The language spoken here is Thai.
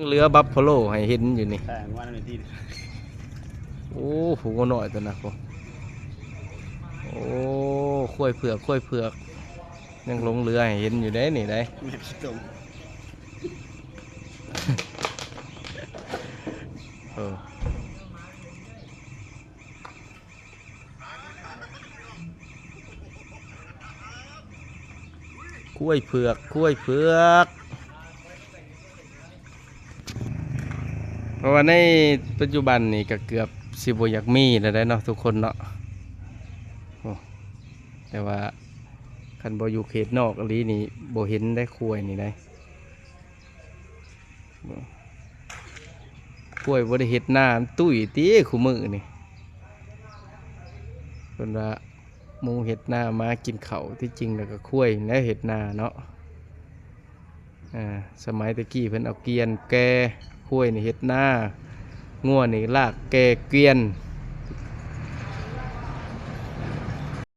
เรือบัฟฟาโลให้เห็นอยู่นี่ใช่ว่านั่นเป็นที่โอ้หูก็หน่อยตัวนะพ่อโอ้ข้วยเผือกข้วยเผือกยังลงเรือให้เห็นอยู่ได้นี่ได้แม่พี่ตรงเออข้วยเผือกข้วยเผือกเพราะว่าในปัจจุบันนี่ก็เกือบสิบอยากมีแล้วได้เนาะทุกคนเนาะโอ้แต่ว่าคันบ่อยู่เขตนอกอลีนี่บ่เห็นได้ข้วยนี่ได้ข้วยบ่ได้เฮ็ดหน้ามันตุ้ยติคู่มือนี่เพิ่นว่าหมูเฮ็ดหน้ามากินข้าวที่จริงแล้วก็ข้วยและเฮ็ดหน้าเนาะสมัยตะกี้เพิ่นเอาเกวียนแก่ข้วยนี่เฮ็ดหน้างัวนี่ลากแก่เกวียน